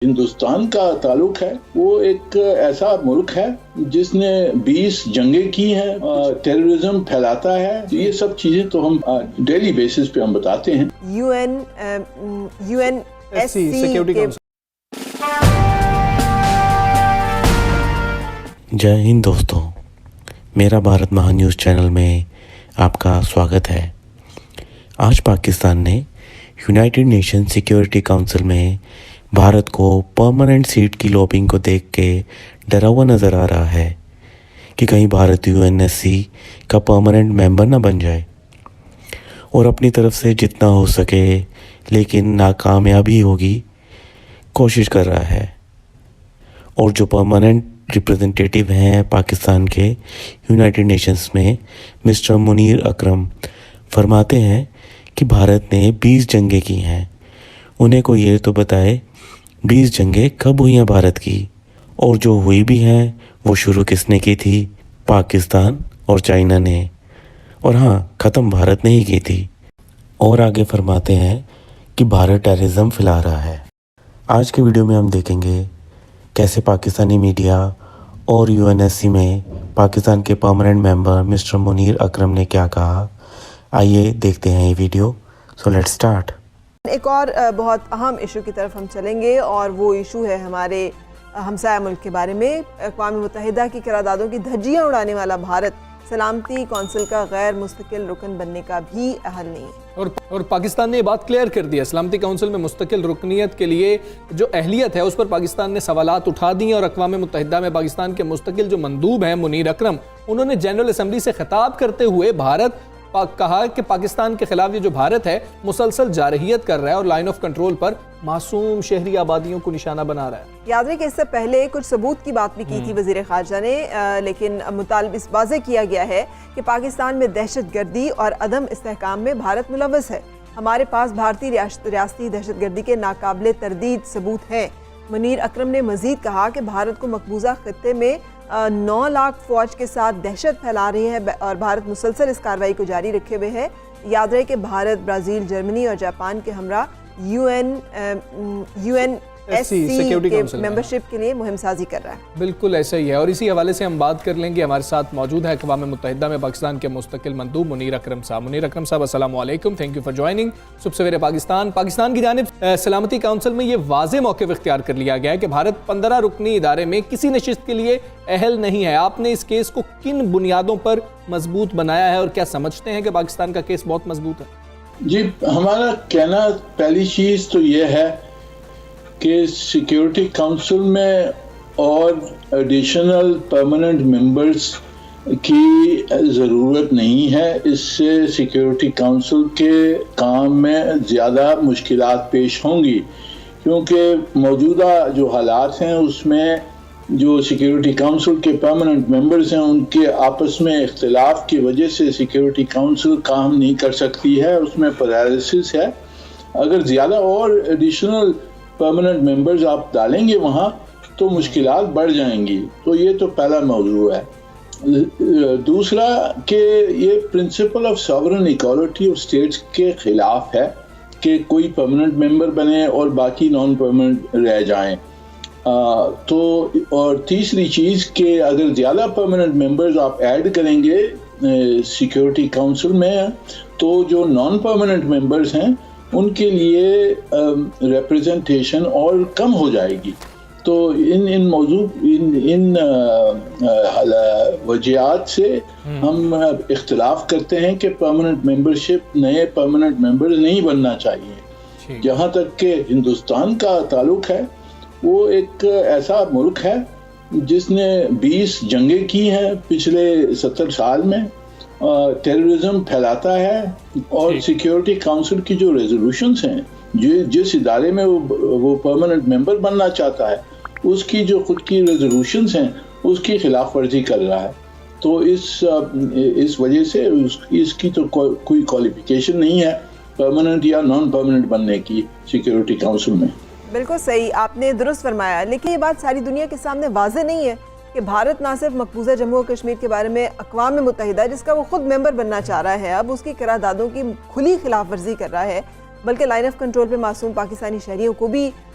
ہندوستان کا تعلق ہے وہ ایک ایسا ملک ہے جس نے 20 جنگیں کی ہیں، ٹیررزم پھیلاتا ہے، یہ سب چیزیں تو ہم ڈیلی بیسس پہ ہم بتاتے ہیں۔ U N S C security council. جے ہند دوستوں، میرا بھارت مہا نیوز چینل میں آپ کا سواگت ہے۔ آج پاکستان نے یونائٹڈ نیشن سیکیورٹی کونسل میں بھارت کو پرماننٹ سیٹ کی لابنگ کو دیکھ کے ڈرا ہوا نظر آ رہا ہے کہ کہیں Bharat U N S C کا پرماننٹ ممبر نہ بن جائے، اور اپنی طرف سے جتنا ہو سکے لیکن ناکامیابی ہوگی کوشش کر رہا ہے۔ اور جو پرماننٹ ریپریزنٹیٹیو ہیں پاکستان کے یونائٹڈ نیشنز میں، مسٹر منیر اکرم فرماتے ہیں کہ بھارت نے 20 جنگیں کی ہیں۔ انہیں کو یہ تو بتائے 20 جنگیں کب ہوئی ہیں بھارت کی، اور جو ہوئی بھی ہیں وہ شروع کس نے کی تھی؟ پاکستان اور چائنا نے، اور ہاں ختم بھارت نے ہی کی تھی۔ اور آگے فرماتے ہیں کہ بھارت ٹیررزم پھیلا رہا ہے۔ آج کے ویڈیو میں ہم دیکھیں گے کیسے پاکستانی میڈیا اور یو این ایس سی میں پاکستان کے پرماننٹ ممبر مسٹر منیر اکرم نے کیا کہا۔ آئیے دیکھتے ہیں یہ ویڈیو۔ So let's start. ایک اور بہت اہم ایشو کی طرف ہم چلیں گے، اور وہ ایشو ہے ہمارے ہمسایہ ملک کے بارے میں۔ اقوام متحدہ کی قراردادوں کی دھجیاں اڑانے والا بھارت سلامتی کونسل کا غیر مستقل رکن بننے کا بھی اہل نہیں ہے۔ اور پاکستان نے یہ بات کلیئر کر دی ہے، سلامتی کونسل میں مستقل رکنیت کے لیے جو اہلیت ہے اس پر پاکستان نے سوالات اٹھا دی ہیں، اور اقوام متحدہ میں پاکستان کے مستقل جو مندوب ہیں منیر اکرم، انہوں نے جنرل اسمبلی سے خطاب کرتے ہوئے کہا کہ پاکستان کے خلاف یہ جو بھارت ہے مسلسل جارحیت کر رہا ہے اور لائن آف کنٹرول پر معصوم شہری آبادیوں کو نشانہ بنا رہا ہے۔ یاد رہے کہ اس سے پہلے کچھ ثبوت کی بات بھی کی تھی وزیر خارجہ نے، لیکن مطالبہ اس واضح کیا گیا ہے کہ پاکستان میں دہشت گردی اور عدم استحکام میں بھارت ملوث ہے۔ ہمارے پاس بھارتی ریاستی دہشت گردی کے ناقابل تردید ثبوت ہیں۔ منیر اکرم نے مزید کہا کہ بھارت کو مقبوضہ خطے میں 9 لاکھ فوج کے ساتھ دہشت پھیلا رہی ہے، اور بھارت مسلسل اس کارروائی کو جاری رکھے ہوئے ہے۔ یاد رہے کہ بھارت، برازیل، جرمنی اور جاپان کے ہمراہ یو این ایس سی کے ممبرشپ کے لیے مہم سازی کر رہا ہے۔ بالکل ایسا ہی ہے، اور اسی حوالے سے ہم بات کر لیں گے۔ ہمارے ساتھ موجود ہے اقوام متحدہ میں پاکستان کے مستقل مندوب منیر اکرم صاحب۔ منیر اکرم صاحب السلام علیکم، تھینک یو فار جوائننگ صبح سویرے پاکستان کی جانب سلامتی کونسل میں یہ واضح موقف اختیار کر لیا گیا ہے کہ بھارت 15 رکنی ادارے میں کسی نشست کے لیے اہل نہیں ہے۔ آپ نے اس کیس کو کن بنیادوں پر مضبوط بنایا ہے، اور کیا سمجھتے ہیں کہ پاکستان کا کیس بہت مضبوط ہے؟ جی، ہمارا کہنا پہلی چیز تو یہ ہے کہ سیکیورٹی کونسل میں اور ایڈیشنل پرماننٹ ممبرز کی ضرورت نہیں ہے۔ اس سے سیکیورٹی کونسل کے کام میں زیادہ مشکلات پیش ہوں گی، کیونکہ موجودہ جو حالات ہیں اس میں جو سیکیورٹی کونسل کے پرماننٹ ممبرز ہیں ان کے آپس میں اختلاف کی وجہ سے سیکیورٹی کونسل کام نہیں کر سکتی ہے، اس میں پیرالائسس ہے۔ اگر زیادہ اور ایڈیشنل پرماننٹ ممبرز آپ ڈالیں گے وہاں تو مشکلات بڑھ جائیں گی۔ تو یہ تو پہلا موضوع ہے۔ دوسرا کہ یہ principle of sovereign equality of states کے خلاف ہے کہ کوئی پرماننٹ ممبر بنے اور باقی نان پرماننٹ رہ جائیں۔ تو اور تیسری چیز کہ اگر زیادہ پرماننٹ ممبرز آپ ایڈ کریں گے سیکیورٹی کونسل میں تو جو نان پرماننٹ ممبرز ہیں ان کے لیے ریپریزنٹیشن اور کم ہو جائے گی۔ تو ان وجہات سے ہم اختلاف کرتے ہیں کہ پرماننٹ ممبرشپ نئے پرماننٹ ممبر نہیں بننا چاہیے۔ جہاں تک کہ ہندوستان کا تعلق ہے وہ ایک ایسا ملک ہے جس نے 20 جنگیں کی ہیں پچھلے 70 سال میں، ٹیررزم پھیلاتا ہے، اور سیکیورٹی کونسل کی جو ریزولوشنز ہیں جس ادارے میں وہ پرماننٹ ممبر بننا چاہتا ہے اس کی جو خود کی ریزولوشنز ہیں اس کی خلاف ورزی کر رہا ہے۔ تو اس وجہ سے اس کی تو کوئی کوالیفیکیشن نہیں ہے پرماننٹ یا نان پرماننٹ بننے کی سیکیورٹی کونسل میں۔ بالکل صحیح، آپ نے درست فرمایا، لیکن یہ بات ساری دنیا کے سامنے واضح نہیں ہے کہ بھارت نہ صرف مقبوضہ جموں و کشمیر کے بارے میں اقوام متحدہ جس کا وہ خود ممبر بننا چاہ رہا ہے اب اس کی قراردادوں کی کھلی خلاف ورزی کر رہا ہے، بلکہ لائن آف کنٹرول پہ معصوم پاکستانی شہریوں کو بھی